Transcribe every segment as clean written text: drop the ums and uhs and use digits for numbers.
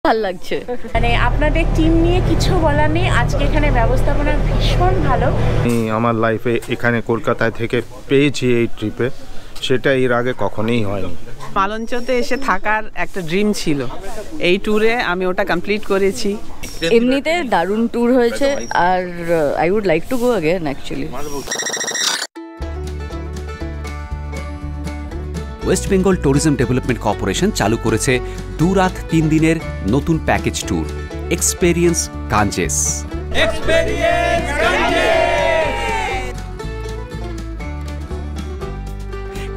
ভালো লাগছে। মানে আপনাদের টিম নিয়ে কিছু বলার নেই, আজকে এখানে ব্যবস্থাপনা ভীষণ ভালো। আমি আমার লাইফে এখানে কলকাতা থেকে পেয়েছি এই ট্রিপে, সেটা এর আগে কখনোই হয়নি। মালঞ্চতে এসে থাকার একটা ড্রিম ছিল, এই ট্যুরে আমি ওটা কমপ্লিট করেছি। এমনিতে দারুণ ট্যুর হয়েছে, আর I would like to go again actually. West Bengal tourism development corporation চালু করেছে 2 রাত 3 দিনের নতুন প্যাকেজ ট্যুর, এক্সপেরিয়েন্স গাঞ্জেস।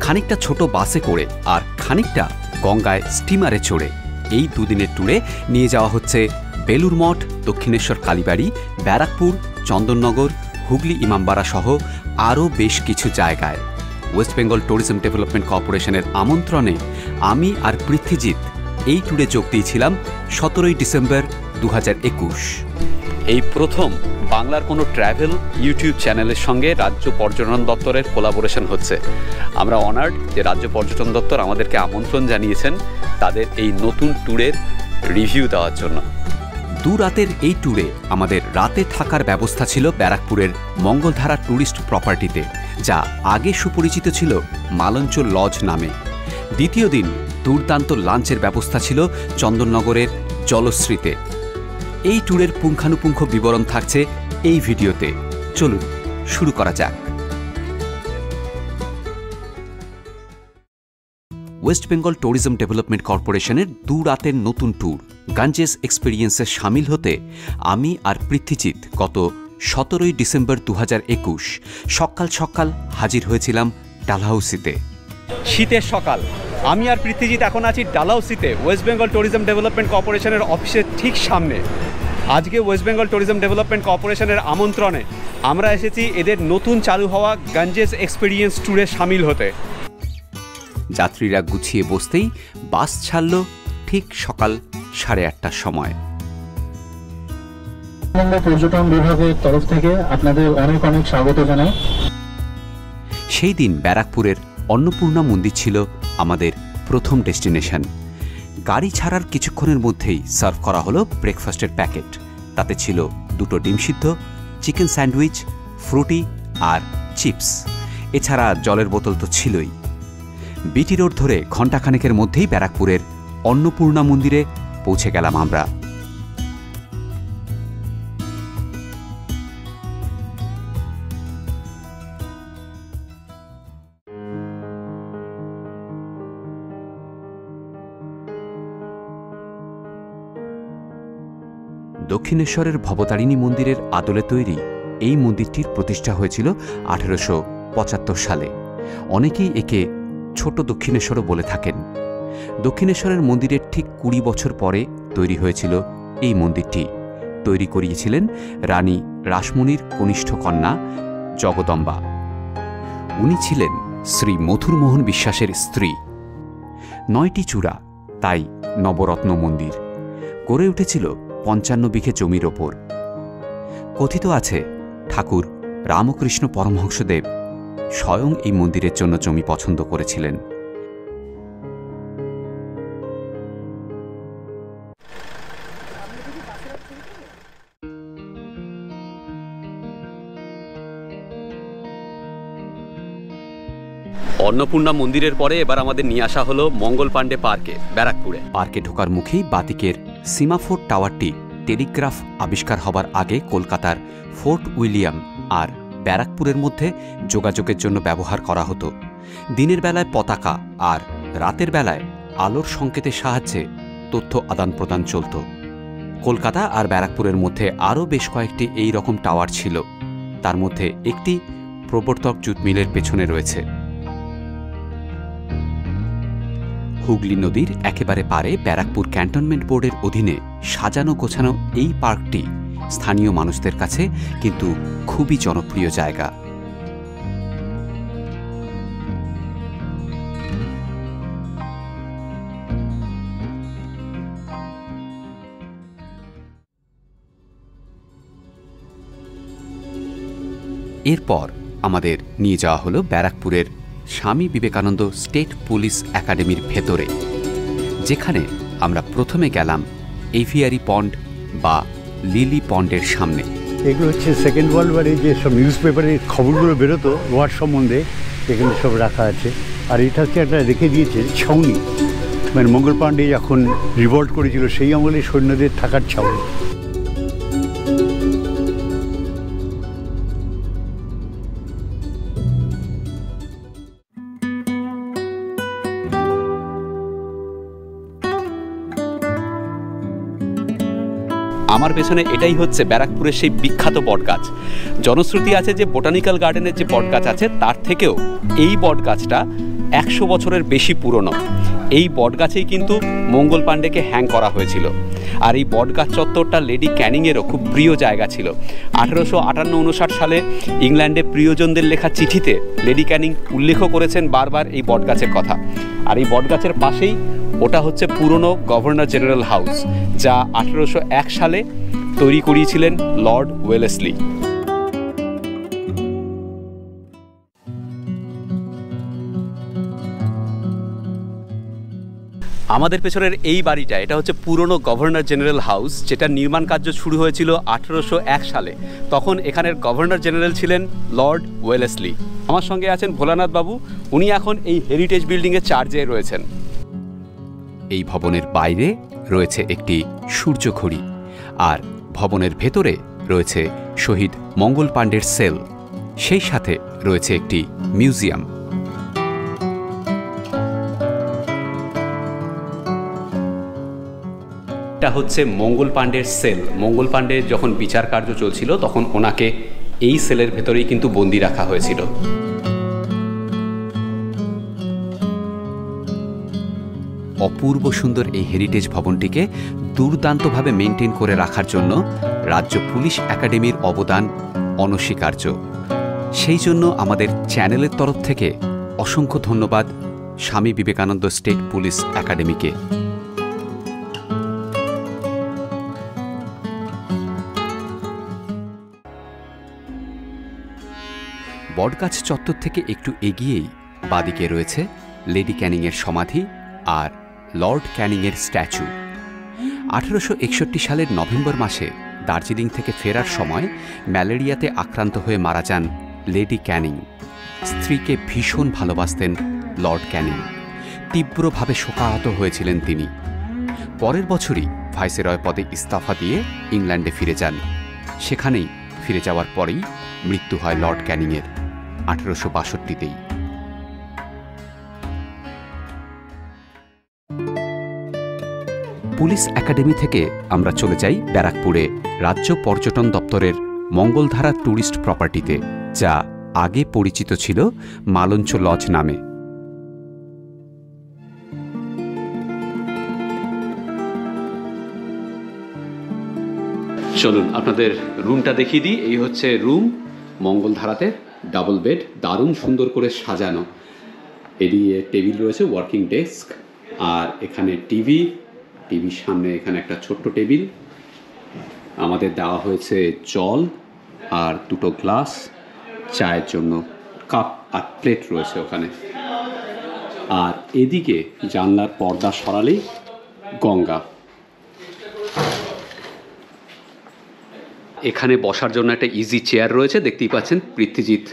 খানিকটা ছোট বাসে করে আর খানিকটা গঙ্গায় স্টিমারে চড়ে এই 2 দিনের ট্যুরে নিয়ে যাওয়া হচ্ছে বেলুর মঠ, দক্ষিণেশ্বর কালীবাড়ি, ব্যারাকপুর, চন্দননগর, হুগলি ইমামবাড়া সহ আরও বেশ কিছু জায়গায়। ওয়েস্ট বেঙ্গল ট্যুরিজম ডেভেলপমেন্ট কর্পোরেশনের আমন্ত্রণে আমি আর পৃথ্বীজিৎ এই ট্যুরে যোগ দিয়েছিলাম 17 ডিসেম্বর 2021। এই প্রথম বাংলার কোনো ট্র্যাভেল ইউটিউব চ্যানেলের সঙ্গে রাজ্য পর্যটন দপ্তরের কোলাবোরেশন হচ্ছে। আমরা অনার্ড যে রাজ্য পর্যটন দপ্তর আমাদেরকে আমন্ত্রণ জানিয়েছেন তাদের এই নতুন ট্যুরের রিভিউ দেওয়ার জন্য। 2 রাতের এই ট্যুরে আমাদের রাতে থাকার ব্যবস্থা ছিল ব্যারাকপুরের মঙ্গলধারা ট্যুরিস্ট প্রপার্টিতে, যা আগে সুপরিচিত ছিল মালঞ্চ লজ নামে। দ্বিতীয় দিন দুর্দান্ত লাঞ্চের ব্যবস্থা ছিল চন্দননগরের জলশ্রীতে। এই ট্যুরের পুঙ্খানুপুঙ্খ বিবরণ থাকছে এই ভিডিওতে। চলুন শুরু করা যাক। ওয়েস্ট বেঙ্গল ট্যুরিজম ডেভেলপমেন্ট কর্পোরেশনের 2 রাতের নতুন ট্যুর গাঞ্জেস এক্সপেরিয়েন্সে সামিল হতে আমি আর পৃথ্বীজিৎ গত 17 ডিসেম্বর 2021 সকাল সকাল হাজির হয়েছিলাম ডালহাউসিতে। শীতের সকাল, আমি আর পৃথ্বীজিৎ এখন আছি ডালহাউসিতে, ওয়েস্ট বেঙ্গল ট্যুরিজম ডেভেলপমেন্ট কর্পোরেশনের অফিসের ঠিক সামনে। আজকে ওয়েস্ট বেঙ্গল ট্যুরিজম ডেভেলপমেন্ট কর্পোরেশনের আমন্ত্রণে আমরা এসেছি এদের নতুন চালু হওয়া গাঞ্জেস এক্সপেরিয়েন্স ট্যুরে সামিল হতে। যাত্রীরা গুছিয়ে বসতেই বাস ছাড়ল ঠিক সকাল 8:30টার সময়। পর্যটন বিভাগের তরফ থেকে আপনাদের অনেক অনেক স্বাগত জানাই। সেই দিন ব্যারাকপুরের অন্নপূর্ণা মন্দির ছিল আমাদের প্রথম ডেস্টিনেশন। গাড়ি ছাড়ার কিছুক্ষণের মধ্যেই সার্ভ করা হলো ব্রেকফাস্টের প্যাকেট। তাতে ছিল 2টো ডিম সিদ্ধ, চিকেন স্যান্ডউইচ, ফ্রুটি আর চিপস। এছাড়া জলের বোতল তো ছিলই। বিটি রোড ধরে ঘণ্টাখানেকের মধ্যেই ব্যারাকপুরের অন্নপূর্ণা মন্দিরে পৌঁছে গেলাম আমরা। দক্ষিণেশ্বরের ভবতারিণী মন্দিরের আদলে তৈরি এই মন্দিরটির প্রতিষ্ঠা হয়েছিল 1875 সালে। অনেকেই একে ছোট দক্ষিণেশ্বরও বলে থাকেন। দক্ষিণেশ্বরের মন্দিরের ঠিক 20 বছর পরে তৈরি হয়েছিল এই মন্দিরটি। তৈরি করিয়েছিলেন রানী রাসমণির কনিষ্ঠ কন্যা জগদম্বা। উনি ছিলেন শ্রী মথুরমোহন বিশ্বাসের স্ত্রী। 9টি চূড়া, তাই নবরত্ন মন্দির। গড়ে উঠেছিল 55 বিঘে জমির ওপর। কথিত আছে ঠাকুর রামকৃষ্ণ পরমহংসদেব স্বয়ং এই মন্দিরের জন্য জমি পছন্দ করেছিলেন। অন্নপূর্ণা মন্দিরের পরে এবার আমাদের নিয়ে আসা হলো মঙ্গল পাণ্ডে পার্কে, ব্যারাকপুরে। পার্কে ঢোকার মুখেই বাতিকের সিমাফোর টাওয়ারটি টেলিগ্রাফ আবিষ্কার হবার আগে কলকাতার ফোর্ট উইলিয়াম আর ব্যারাকপুরের মধ্যে যোগাযোগের জন্য ব্যবহার করা হতো। দিনের বেলায় পতাকা আর রাতের বেলায় আলোর সংকেতের সাহায্যে তথ্য আদান প্রদান চলত। কলকাতা আর ব্যারাকপুরের মধ্যে আরও বেশ কয়েকটি এই রকম টাওয়ার ছিল। তার মধ্যে একটি প্রবর্তক জুট মিলের পেছনে রয়েছে। হুগলি নদীর একেবারে পারে ব্যারাকপুর ক্যান্টনমেন্ট বোর্ডের অধীনে সাজানো গোছানো এই পার্কটি স্থানীয় মানুষদের কাছে কিন্তু খুবই জনপ্রিয় জায়গা। এরপর আমাদের নিয়ে যাওয়া হলো ব্যারাকপুরের স্বামী বিবেকানন্দ স্টেট পুলিশ একাডেমির ভেতরে, যেখানে আমরা প্রথমে গেলাম এভিয়ারি পন্ড বা লিলি পন্ডের সামনে। এগুলো হচ্ছে সেকেন্ড ওয়ার্ল্ড ওয়ারে যে সব নিউজ পেপারে খবরগুলো বেরোতো ওয়ার সম্বন্ধে, এখানে সব রাখা আছে। আর এটা হচ্ছে একটা রেখে দিয়েছে ছাউনি, মানে মঙ্গল পাণ্ডে যখন রিভল্ট করেছিল সেই আমলে সৈন্যদের থাকার ছাউনি। আমার পেছনে এটাই হচ্ছে ব্যারাকপুরের সেই বিখ্যাত বটগাছ। জনশ্রুতি আছে যে বোটানিক্যাল গার্ডেনের যে বটগাছ আছে তার থেকেও এই বটগাছটা 100 বছরের বেশি পুরনো। এই বটগাছেই কিন্তু মঙ্গল পাণ্ডেকে হ্যাং করা হয়েছিল। আর এই বটগাছ চত্বরটা লেডি ক্যানিংয়েরও খুব প্রিয় জায়গা ছিল। 1858-59 সালে ইংল্যান্ডে প্রিয়জনদের লেখা চিঠিতে লেডি ক্যানিং উল্লেখও করেছেন বারবার এই বটগাছের কথা। আর এই বটগাছের পাশেই ওটা হচ্ছে পুরনো গভর্নর জেনারেল হাউস, যা 1801 সালে তৈরি করিয়েছিলেন লর্ড ওয়েলেসলি। আমাদের পেছনের এই বাড়িটা, এটা হচ্ছে পুরনো গভর্নর জেনারেল হাউস, যেটা নির্মাণ কার্য শুরু হয়েছিল 1801 সালে। তখন এখানের গভর্নর জেনারেল ছিলেন লর্ড ওয়েলেসলি। আমার সঙ্গে আছেন ভোলানাথ বাবু, উনি এখন এই হেরিটেজ বিল্ডিংয়ের চার্জে রয়েছেন। এই ভবনের বাইরে রয়েছে একটি সূর্যঘড়ি, আর ভবনের ভেতরে রয়েছে শহীদ মঙ্গল পাণ্ডের সেল, সেই সাথে রয়েছে একটি মিউজিয়াম। এটা হচ্ছে মঙ্গল পাণ্ডের সেল। মঙ্গল পাণ্ডের যখন বিচার কার্য চলছিল তখন ওনাকে এই সেলের ভেতরেই কিন্তু বন্দি রাখা হয়েছিল। অপূর্ব সুন্দর এই হেরিটেজ ভবনটিকে দুর্দান্তভাবে মেনটেন করে রাখার জন্য রাজ্য পুলিশ একাডেমির অবদান অনস্বীকার্য। সেই জন্য আমাদের চ্যানেলের তরফ থেকে অসংখ্য ধন্যবাদ স্বামী বিবেকানন্দ স্টেট পুলিশ একাডেমিকে। বটগাছ চত্বর থেকে একটু এগিয়েই বাদিকে রয়েছে লেডি ক্যানিংয়ের সমাধি আর লর্ড ক্যানিংয়ের স্ট্যাচু। 1861 সালের নভেম্বর মাসে দার্জিলিং থেকে ফেরার সময় ম্যালেরিয়াতে আক্রান্ত হয়ে মারা যান লেডি ক্যানিং। স্ত্রীকে ভীষণ ভালোবাসতেন লর্ড ক্যানিং, তীব্রভাবে শোকাহত হয়েছিলেন তিনি। পরের বছরই ভাইসরয় পদে ইস্তফা দিয়ে ইংল্যান্ডে ফিরে যান। সেখানেই ফিরে যাওয়ার পরেই মৃত্যু হয় লর্ড ক্যানিংয়ের 1862-তেই। পুলিশ একাডেমি থেকে আমরা চলে যাই ব্যারাকপুরে রাজ্য পর্যটন দপ্তরের মঙ্গলধারা ট্যুরিস্ট প্রপার্টিতে, যা আগে পরিচিত ছিল মালঞ্চ লজ নামে। চলুন আপনাদের রুমটা দেখিয়ে দিই। এই হচ্ছে রুম, মঙ্গলধারাতে ডাবল বেড, দারুণ সুন্দর করে সাজানো। এদিকে টেবিল রয়েছে, ওয়ার্কিং ডেস্ক, আর এখানে টিভির সামনে এখানে একটা ছোট্ট টেবিল। আমাদের দেওয়া হয়েছে জল আর দুটো গ্লাস, চায়ের জন্য কাপ আর প্লেট রয়েছে ওখানে। আর এদিকে জানলার পর্দা সরালেই গঙ্গা। এখানে বসার জন্য একটা ইজি চেয়ার রয়েছে, দেখতেই পাচ্ছেন পৃথ্বীজিৎ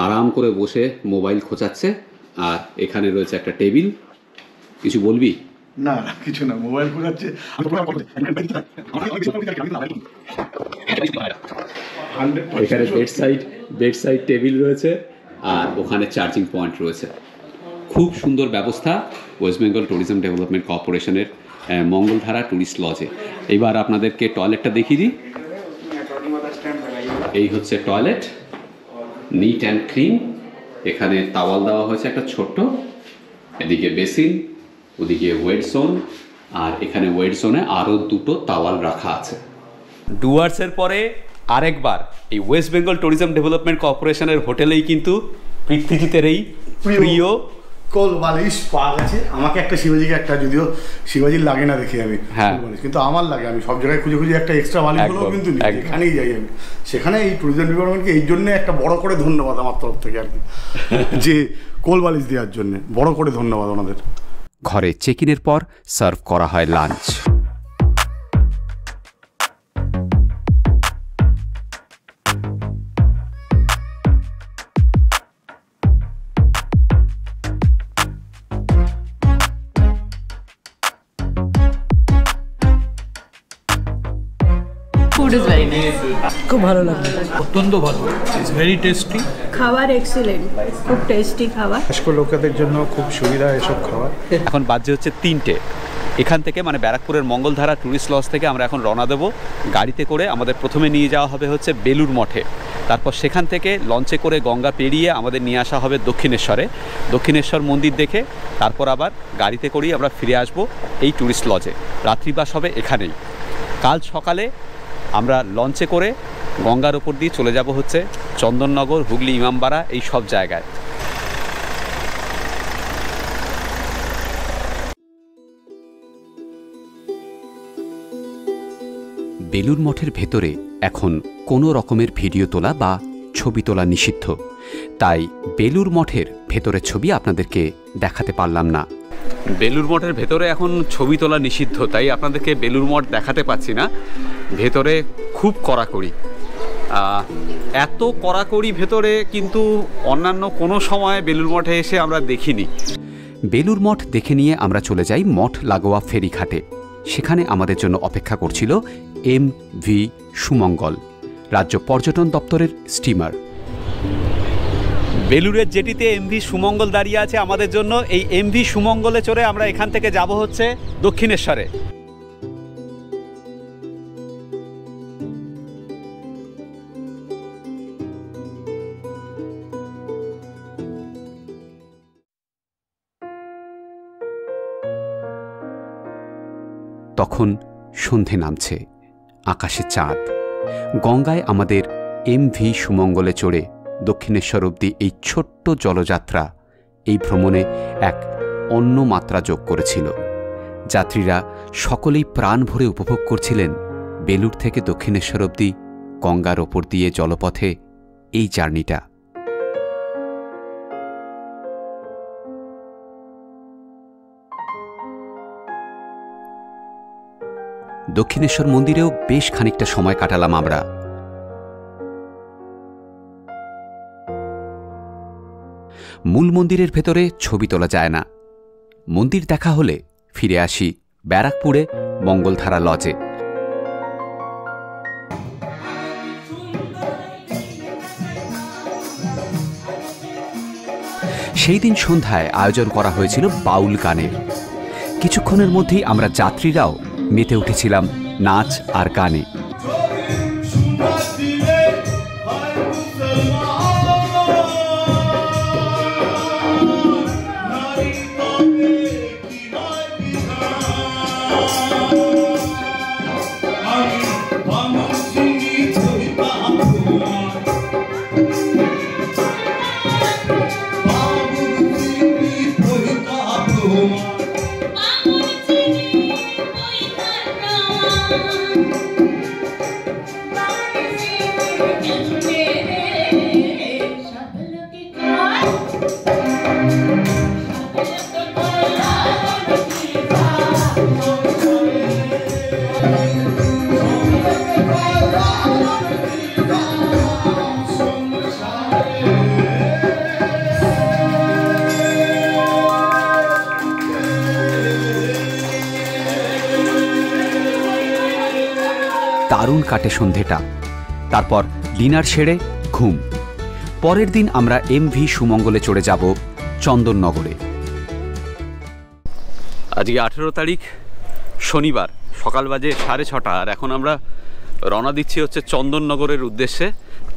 আরাম করে বসে মোবাইল খোঁচাচ্ছে। আর এখানে রয়েছে একটা টেবিল। কিছু বলবি? না কিছু না, মোবাইল খোঁচাচ্ছে। এখানে বেড সাইড টেবিল রয়েছে, আর ওখানে চার্জিং পয়েন্ট রয়েছে। খুব সুন্দর ব্যবস্থা ওয়েস্ট বেঙ্গল ট্যুরিজম ডেভেলপমেন্ট কর্পোরেশনের মঙ্গলধারা ট্যুরিস্ট লজে। এবার আপনাদেরকে টয়লেটটা দেখিয়ে দিই। এই হচ্ছে টয়লেট, নিট অ্যান্ড ক্লিন। এখানে তাওয়াল দেওয়া হয়েছে একটা ছোট্ট, এদিকে বেসিন, ওদিকে ওয়েট জোন, আর এখানে ওয়েট জোনে আরও দুটো তাওয়াল রাখা আছে। ডুয়ার্সের পরে আরেকবার এই ওয়েস্ট বেঙ্গল ট্যুরিজম ডেভেলপমেন্ট কর্পোরেশনের হোটেলেই কিন্তু পৃথ্বীজিতের এই প্রিয় কোল বালিশ পাওয়া গেছে। আমাকে একটা শিবাজিকে একটা, যদিও শিবাজির লাগে না দেখে আমি, হ্যাঁ, কিন্তু আমার লাগে। আমি সব জায়গায় খুঁজে খুঁজে একটা এক্সট্রা বালিশ গুলো কিন্তু যেখানেই যাই আমি, সেখানে এই ট্যুরিজম ডিপার্টমেন্টকে এই জন্য একটা বড় করে ধন্যবাদ আমার তরফ থেকে আর কি, যে কোল বালিশ দেওয়ার জন্য বড় করে ধন্যবাদ ওনাদের। ঘরে চেক ইনের পর সার্ভ করা হয় lunch. food is very nice. খুব ভালো লাগলো, অত্যন্ত ভালো, ইটস ভেরি টেস্টি। খাবার এক্সিলেন্ট, খুব টেস্টি খাবার। বয়স্ক লোকেদের জন্য খুব সুবিধা এসব খাবার। এখন বাজে হচ্ছে 3টে। এখান থেকে মানে ব্যারাকপুরের মঙ্গলধারা ট্যুরিস্ট লজ থেকে আমরা এখন রওনা দেবো গাড়িতে করে। আমাদের প্রথমে নিয়ে যাওয়া হবে হচ্ছে বেলুর মঠে, তারপর সেখান থেকে লঞ্চে করে গঙ্গা পেরিয়ে আমাদের নিয়ে আসা হবে দক্ষিণেশ্বরে। দক্ষিণেশ্বর মন্দির দেখে তারপর আবার গাড়িতে করেই আমরা ফিরে আসব এই ট্যুরিস্ট লজে। রাত্রিবাস হবে এখানেই। কাল সকালে আমরা লঞ্চে করে গঙ্গার ওপর দিয়ে চলে যাব হচ্ছে চন্দননগর, হুগলি, ইমামবাড়া এই সব জায়গায়। বেলুর মঠের ভেতরে এখন কোনো রকমের ভিডিও তোলা বা ছবি তোলা নিষিদ্ধ, তাই বেলুর মঠের ভেতরের ছবি আপনাদেরকে দেখাতে পারলাম না। বেলুর মঠের ভেতরে এখন ছবি তোলা নিষিদ্ধ, তাই আপনাদেরকে বেলুর মঠ দেখাতে পাচ্ছি না। ভেতরে খুব কড়াকড়ি, এত কড়াকড়ি ভেতরে কিন্তু অন্যান্য কোনো সময় বেলুর মঠে এসে আমরা দেখিনি। বেলুর মঠ দেখে নিয়ে আমরা চলে যাই মঠ লাগোয়া ফেরিঘাটে। সেখানে আমাদের জন্য অপেক্ষা করছিল MV সুমঙ্গল, রাজ্য পর্যটন দপ্তরের স্টিমার। বেলুরের জেটিতে MV সুমঙ্গল দাঁড়িয়ে আছে আমাদের জন্য। এই MV সুমঙ্গলে চড়ে আমরা এখান থেকে যাব হচ্ছে দক্ষিণেশ্বরে। তখন সন্ধে নামছে, আকাশে চাঁদ। গঙ্গায় আমাদের MV সুমঙ্গলে চড়ে দক্ষিণেশ্বর অবধি এই ছোট্ট জলযাত্রা এই ভ্রমণে এক অন্য মাত্রা যোগ করেছিল। যাত্রীরা সকলেই প্রাণ ভরে উপভোগ করছিলেন বেলুর থেকে দক্ষিণেশ্বর অবধি গঙ্গার ওপর দিয়ে জলপথে এই জার্নিটা। দক্ষিণেশ্বর মন্দিরেও বেশ খানিকটা সময় কাটালাম আমরা। মূল মন্দিরের ভেতরে ছবি তোলা যায় না। মন্দির দেখা হলে ফিরে আসি ব্যারাকপুরে মঙ্গলধারা লজে। সেই দিন সন্ধ্যায় আয়োজন করা হয়েছিল বাউল গানের। কিছুক্ষণের মধ্যেই আমরা যাত্রীরাও মেতে উঠেছিলাম নাচ আর গানে। দারুণ কাটে সন্ধেটা। তারপর ডিনার সেরে ঘুম। পরের দিন আমরা MV সুমঙ্গলে চড়ে যাব চন্দননগরে। আজকে 18 তারিখ শনিবার, সকাল বাজে 6:30, আর এখন আমরা রওনা দিচ্ছি হচ্ছে চন্দননগরের উদ্দেশ্যে।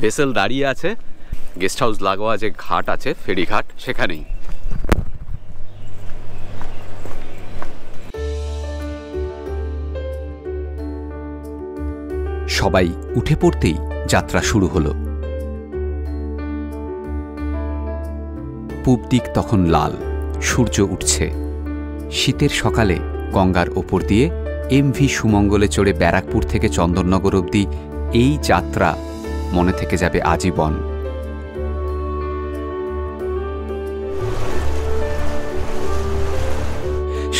ভেসেল দাঁড়িয়ে আছে, গেস্ট হাউস লাগোয়া যে ঘাট আছে ফেরিঘাট, সেখানেই। সবাই উঠে পড়তেই যাত্রা শুরু হলো। পূব দিক তখন লাল, সূর্য উঠছে। শীতের সকালে গঙ্গার ওপর দিয়ে MV সুমঙ্গলে চড়ে ব্যারাকপুর থেকে চন্দননগর অবধি এই যাত্রা মনে থেকে যাবে আজীবন।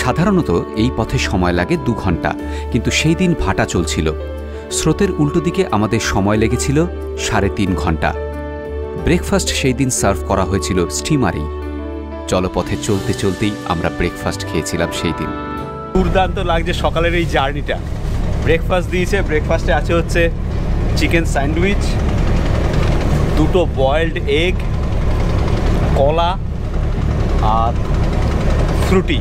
সাধারণত এই পথে সময় লাগে 2 ঘন্টা, কিন্তু সেই দিন ভাটা চলছিল। স্রোতের উল্টো দিকে আমাদের সময় লেগেছিল 3.5 ঘন্টা। ব্রেকফাস্ট সেই দিন সার্ভ করা হয়েছিল স্টিমারেই। জলপথে চলতে চলতেই আমরা ব্রেকফাস্ট খেয়েছিলাম সেই দিন। দুর্দান্ত লাগছে সকালের এই জার্নিটা। ব্রেকফাস্ট দিয়েছে। ব্রেকফাস্টে আছে হচ্ছে চিকেন স্যান্ডউইচ, 2টো বয়েলড এগ, কলা আর ফ্রুটি,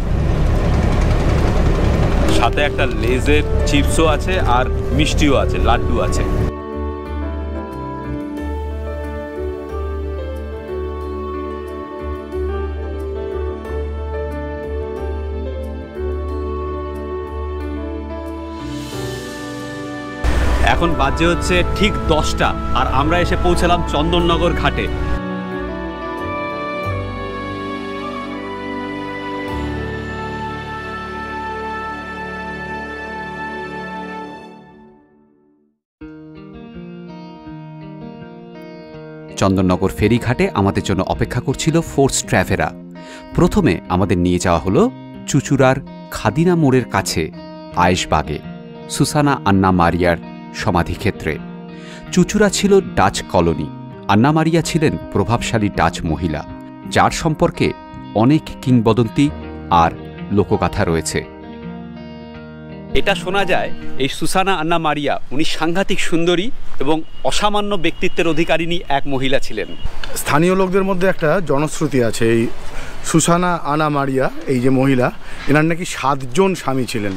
সাথে একটা লেজের চিপসও আছে আর মিষ্টিও আছে, লাড্ডু আছে। এখন বাজে হচ্ছে ঠিক 10টা, আর আমরা এসে পৌঁছালাম চন্দননগর ঘাটে। চন্দননগর ফেরিঘাটে আমাদের জন্য অপেক্ষা করছিল ফোর্স ট্র্যাভেরা। প্রথমে আমাদের নিয়ে যাওয়া হলো চুচুড়ার খাদিনা মোড়ের কাছে আয়েশবাগে সুসানা আন্না মারিয়ার সমাধিক্ষেত্রে। চুচুড়া ছিল ডাচ কলোনি। আন্না মারিয়া ছিলেন প্রভাবশালী ডাচ মহিলা, যার সম্পর্কে অনেক কিংবদন্তি আর লোকগাথা রয়েছে। এটা শোনা যায় এই সুসানা আন্না মারিয়া উনি সাংঘাতিক সুন্দরী এবং অসামান্য ব্যক্তিত্বের অধিকারিণী এক মহিলা ছিলেন। স্থানীয় লোকদের মধ্যে একটা জনশ্রুতি আছে, এই সুসানা আনা মারিয়া এই যে মহিলা, এনার নাকি 7 জন স্বামী ছিলেন।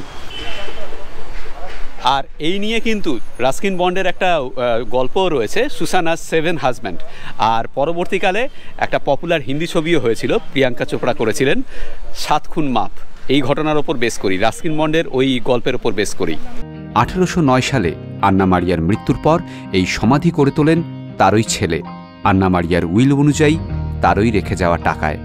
আর এই নিয়ে কিন্তু রাস্কিন বন্ডের একটা গল্পও রয়েছে, সুসানাস 7 হাজব্যান্ড। আর পরবর্তীকালে একটা পপুলার হিন্দি ছবিও হয়েছিল, প্রিয়াঙ্কা চোপড়া করেছিলেন, 7 খুন মাপ। এই ঘটনার ওপর বেস করি, রাস্কিন বন্ডের ওই গল্পের ওপর বেস করি। 1809 সালে আন্না মারিয়ার মৃত্যুর পর এই সমাধি করে তোলেন তারই ছেলে। আন্না মারিয়ার উইল অনুযায়ী তারই রেখে যাওয়া টাকায়।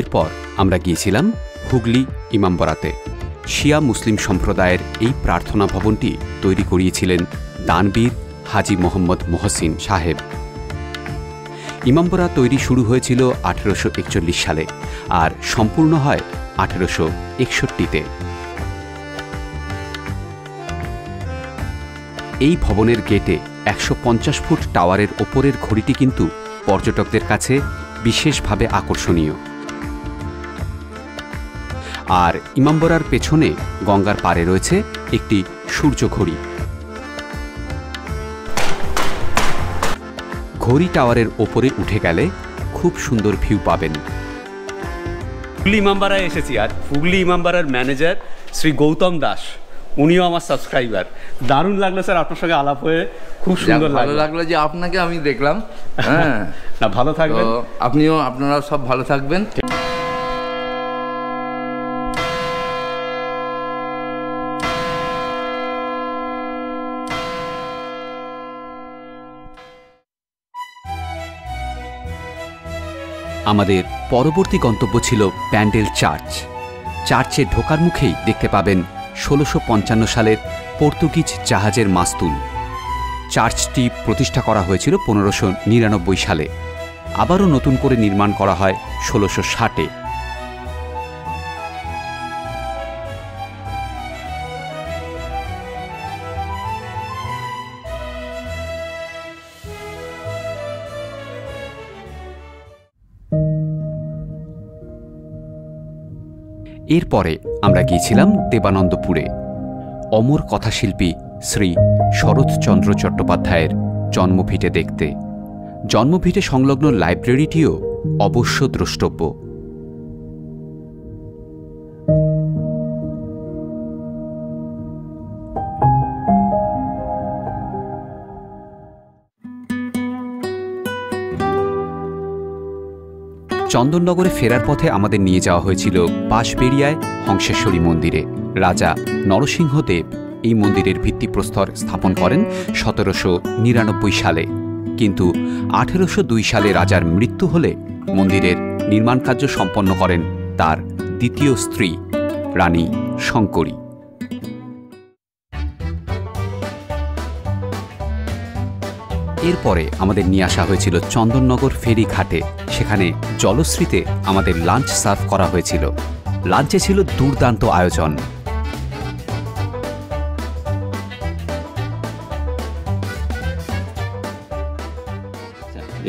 এরপর আমরা গিয়েছিলাম হুগলি ইমামবাড়াতে। শিয়া মুসলিম সম্প্রদায়ের এই প্রার্থনা ভবনটি তৈরি করিয়েছিলেন দানবীর হাজি মোহাম্মদ মোহসিন সাহেব। ইমামবাড়া তৈরি শুরু হয়েছিল 1841 সালে আর সম্পূর্ণ হয় 1861-তে। এই ভবনের গেটে 150 ফুট টাওয়ারের ওপরের ঘড়িটি কিন্তু পর্যটকদের কাছে বিশেষভাবে আকর্ষণীয়। আর ইমামবাড়ার পেছনে গঙ্গার পাড়ে রয়েছে একটি সূর্য ঘড়ি। ঘড়ি টাওয়ারের ওপরে উঠে গেলে খুব সুন্দর ভিউ পাবেন। হুগলি ইমামবাড়ায় এসেছি, আর হুগলি ইমামবাড়ার ম্যানেজার শ্রী গৌতম দাস, উনিও আমার সাবস্ক্রাইবার। দারুণ লাগলো স্যার আপনার সঙ্গে আলাপ হয়ে, খুব সুন্দর লাগলো যে আপনাকে আমি দেখলাম। হ্যাঁ না, ভালো থাকবেন আপনিও, আপনারা সব ভালো থাকবেন। আমাদের পরবর্তী গন্তব্য ছিল প্যান্ডেল চার্চ। চার্চে ঢোকার মুখেই দেখতে পাবেন 1655 সালের পর্তুগিজ জাহাজের মাস্তুল। চার্চটি প্রতিষ্ঠা করা হয়েছিল 1599 সালে। আবারও নতুন করে নির্মাণ করা হয় 1660-এ। এরপরে আমরা গিয়েছিলাম দেবানন্দপুরে। অমর কথাশিল্পী শ্রী শরৎচন্দ্র চট্টোপাধ্যায়ের জন্মভিটে দেখতে। জন্মভিটে সংলগ্ন লাইব্রেরিটিও অবশ্য দ্রষ্টব্য। চন্দননগরে ফেরার পথে আমাদের নিয়ে যাওয়া হয়েছিল বাঁশবেড়িয়ায় হংসেশ্বরী মন্দিরে। রাজা নরসিংহদেব এই মন্দিরের ভিত্তিপ্রস্তর স্থাপন করেন 1799 সালে, কিন্তু 1802 সালে রাজার মৃত্যু হলে মন্দিরের নির্মাণ কার্য সম্পন্ন করেন তার দ্বিতীয় স্ত্রী রানী শঙ্করী। এরপরে আমাদের নিয়ে আসা হয়েছিল চন্দননগর ফেরি ঘাটে। সেখানে জলশ্রীতে আমাদের লাঞ্চ সার্ভ করা হয়েছিল। লাঞ্চে ছিল দুর্দান্ত আয়োজন।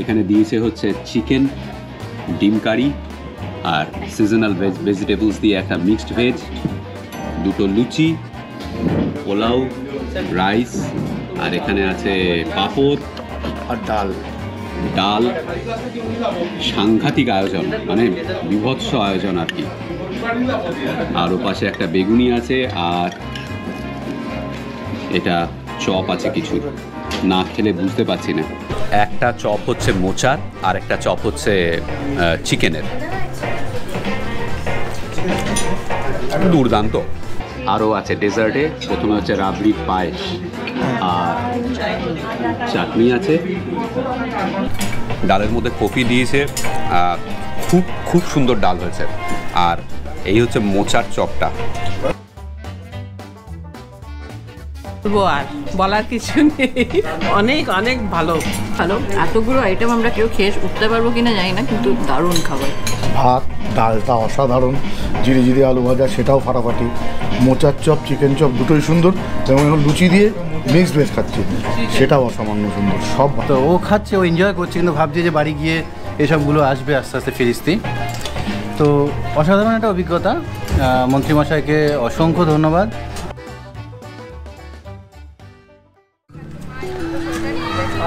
এখানে দিয়েছে হচ্ছে চিকেন, ডিম কারি আর সিজনাল ভেজিটেবলস দিয়ে একটা মিক্সড ভেজ, দুটো লুচি, পোলাও, রাইস, আর এখানে আছে পাঁপড় আর ডাল। সাংঘাতিক আয়োজন, মানে বিভৎস আয়োজন আর কি। আর ও পাশে একটা বেগুনি আছে, আর এটা চপ আছে কিছু, না খেলে বুঝতে পারছি না। একটা চপ হচ্ছে মোচার আর একটা চপ হচ্ছে চিকেনের, দুর্দান্ত। আরও আছে ডেজার্টে, প্রথমে হচ্ছে রাবড়ির পায়েস আর চাটনি আছে, ডালের মধ্যে কফি দিয়েছে, খুব খুব সুন্দর ডাল হয়েছে। আর এই হচ্ছে মোচার চপটা। আর বলার কিছু নেই, অনেক অনেক ভালো। এতগুলো আইটেম আমরা কেউ খেয়ে উঠতে পারবো কিনা জানি না, কিন্তু দারুণ খাবার। ভাত, ডালটা অসাধারণ, জিরে জিরে আলু ভাজা সেটাও ফাটাফাটি, মোচার চপ, চিকেন চপ দুটোই সুন্দর, এবং এখন লুচি দিয়ে মিক্সড ভেজ খাচ্ছি, সেটাও অসামান্য সুন্দর। সব তো ও খাচ্ছে, ও এনজয় করছে, কিন্তু ভাবছে যে বাড়ি গিয়ে এসবগুলো আসবে আস্তে আস্তে ফিরিস্তি। তো অসাধারণ একটা অভিজ্ঞতা। মন্ত্রীমশাইকে অসংখ্য ধন্যবাদ।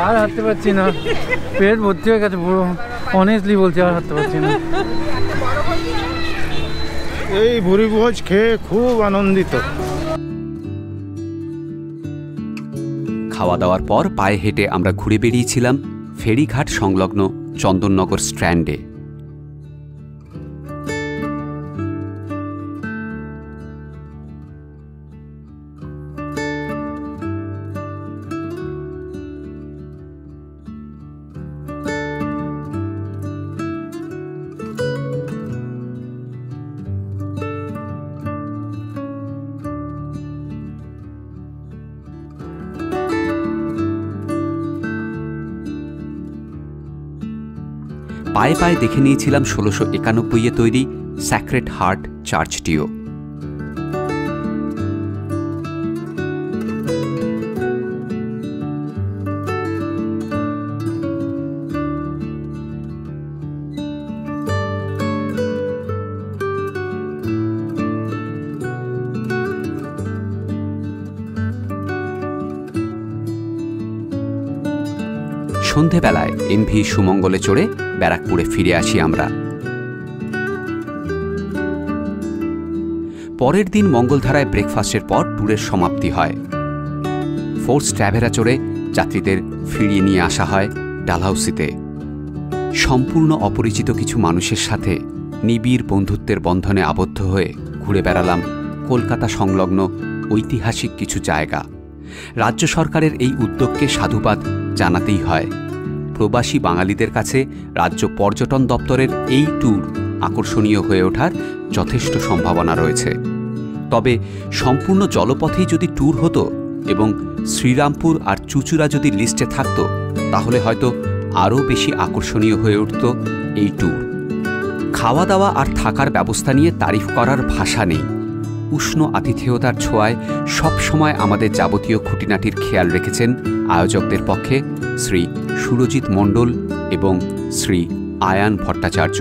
আর হাঁটতে পারছি না, পেট ভর্তি হয়ে গেছে পুরো, অনেস্টলি বলছি, আর হাঁটতে পারছি না। এই ভুরিভোজ খেয়ে খুব আনন্দিত। খাওয়া দাওয়ার পর পায়ে হেঁটে আমরা ঘুরে বেরিয়েছিলাম ফেরিঘাট সংলগ্ন চন্দননগর স্ট্র্যান্ডে। পায়ে পায়ে দেখে নিয়েছিলাম 1691-এ তৈরি স্যাক্রেড হার্ট চার্চটিও। সন্ধেবেলায় এমভি সুমঙ্গলে চড়ে ব্যারাকপুরে ফিরে আসি আমরা। পরের দিন মঙ্গলধারায় ব্রেকফাস্টের পর ট্যুরের সমাপ্তি হয়। ফোর্স ট্র্যাভেরা চড়ে যাত্রীদের ফিরিয়ে নিয়ে আসা হয় ডালহাউসিতে। সম্পূর্ণ অপরিচিত কিছু মানুষের সাথে নিবিড় বন্ধুত্বের বন্ধনে আবদ্ধ হয়ে ঘুরে বেড়ালাম কলকাতা সংলগ্ন ঐতিহাসিক কিছু জায়গা। রাজ্য সরকারের এই উদ্যোগকে সাধুবাদ জানাতেই হয়। প্রবাসী বাঙালিদের কাছে রাজ্য পর্যটন দপ্তরের এই ট্যুর আকর্ষণীয় হয়ে ওঠার যথেষ্ট সম্ভাবনা রয়েছে। তবে সম্পূর্ণ জলপথেই যদি ট্যুর হতো এবং শ্রীরামপুর আর চুঁচুড়া যদি লিস্টে থাকতো, তাহলে হয়তো আরও বেশি আকর্ষণীয় হয়ে উঠত এই ট্যুর। খাওয়া দাওয়া আর থাকার ব্যবস্থা নিয়ে তারিফ করার ভাষা নেই। উষ্ণ আতিথেয়তার ছোঁয়ায় সবসময় আমাদের যাবতীয় খুঁটিনাটির খেয়াল রেখেছেন আয়োজকদের পক্ষে শ্রী সুরজিৎ মণ্ডল এবং শ্রী আয়ান ভট্টাচার্য।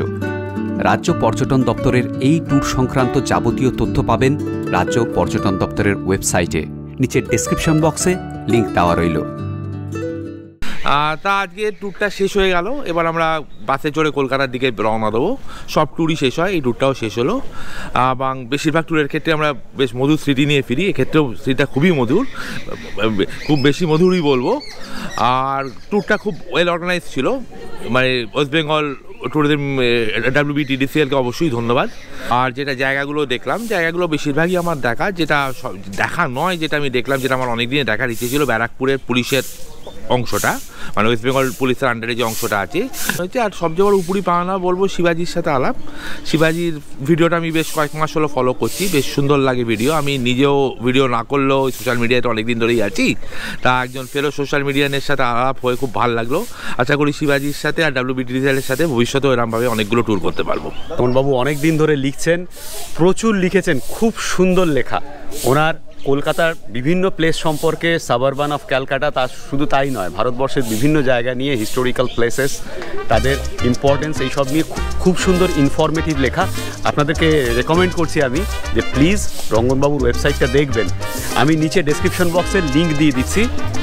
রাজ্য পর্যটন দপ্তরের এই ট্যুর সংক্রান্ত যাবতীয় তথ্য পাবেন রাজ্য পর্যটন দপ্তরের ওয়েবসাইটে। নিচের ডেসক্রিপশন বক্সে লিঙ্ক দেওয়া রইল। তা আজকে ট্যুরটা শেষ হয়ে গেল। এবার আমরা বাসে চড়ে কলকাতার দিকে রওনা দেবো। সব ট্যুরই শেষ হয়, এই ট্যুরটাও শেষ হলো। এবং বেশিরভাগ ট্যুরের ক্ষেত্রে আমরা বেশ মধুর স্মৃতি নিয়ে ফিরি। এক্ষেত্রেও স্মৃতিটা খুবই মধুর, খুব বেশি মধুরই বলবো। আর ট্যুরটা খুব ওয়েল অর্গানাইজ ছিল। মানে ওয়েস্ট বেঙ্গল ট্যুরিজম WBTDCL-কে অবশ্যই ধন্যবাদ। আর যেটা জায়গাগুলো দেখলাম, জায়গাগুলো বেশিরভাগই আমার দেখা, যেটা দেখা নয়, যেটা আমি দেখলাম, যেটা আমার অনেক দিনে দেখার ইচ্ছে ছিল, ব্যারাকপুরের পুলিশের অংশটা, মানে ওয়েস্ট বেঙ্গল পুলিশের আন্ডারে যে অংশটা আছে হচ্ছে। আর সবচেয়ে বড় উপরি পাওনা বলবো শিবাজির সাথে আলাপ। শিবাজির ভিডিওটা আমি বেশ কয়েক মাস হলো ফলো করছি, বেশ সুন্দর লাগে ভিডিও। আমি নিজেও ভিডিও না করলেও সোশ্যাল মিডিয়াতে অনেক দিন ধরেই আছি, তা একজন ফেলো সোশ্যাল মিডিয়ানের সাথে আলাপ হয়ে খুব ভালো লাগলো। আশা করি শিবাজির সাথে আর WBTDCL-এর সাথে ভবিষ্যতেও এরকমভাবে অনেকগুলো ট্যুর করতে পারবো। তমনবাবু অনেক দিন ধরে লিখছেন, প্রচুর লিখেছেন, খুব সুন্দর লেখা। ওনার কলকাতার বিভিন্ন প্লেস সম্পর্কে, সাবারবান অফ ক্যালকাটা, তা শুধু তাই নয়, ভারতবর্ষের বিভিন্ন জায়গা নিয়ে, হিস্টোরিক্যাল প্লেসেস, তাদের ইম্পর্টেন্স, এইসব নিয়ে খুব সুন্দর ইনফরমেটিভ লেখা। আপনাদেরকে রেকমেন্ড করছি আমি যে প্লিজ রঙ্গনবাবুর ওয়েবসাইটটা দেখবেন। আমি নিচে ডেসক্রিপশন বক্সের লিঙ্ক দিয়ে দিচ্ছি,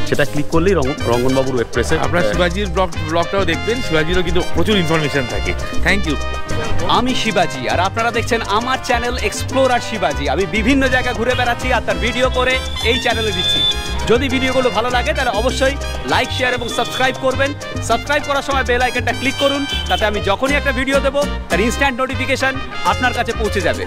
সেটা ক্লিক করলেই রঙ্গনবাবুর ওয়েবসাইটে আপনার শিবাজির ব্লগটাও দেখবেন, শিবাজিরও কিন্তু প্রচুর ইনফরমেশন থাকে। Thank you. আমি শিবাজি, আর আপনারা দেখছেন আমার চ্যানেল এক্সপ্লোরার শিবাজি। আমি বিভিন্ন জায়গা ঘুরে বেড়াচ্ছি আর তার ভিডিও করে এই চ্যানেলে দিচ্ছি। যদি ভিডিওগুলো ভালো লাগে তাহলে অবশ্যই লাইক, শেয়ার এবং সাবস্ক্রাইব করবেন। সাবস্ক্রাইব করার সময় বেল আইকনটা ক্লিক করুন, তাতে আমি যখনই একটা ভিডিও দেবো তার ইনস্ট্যান্ট নোটিফিকেশন আপনার কাছে পৌঁছে যাবে।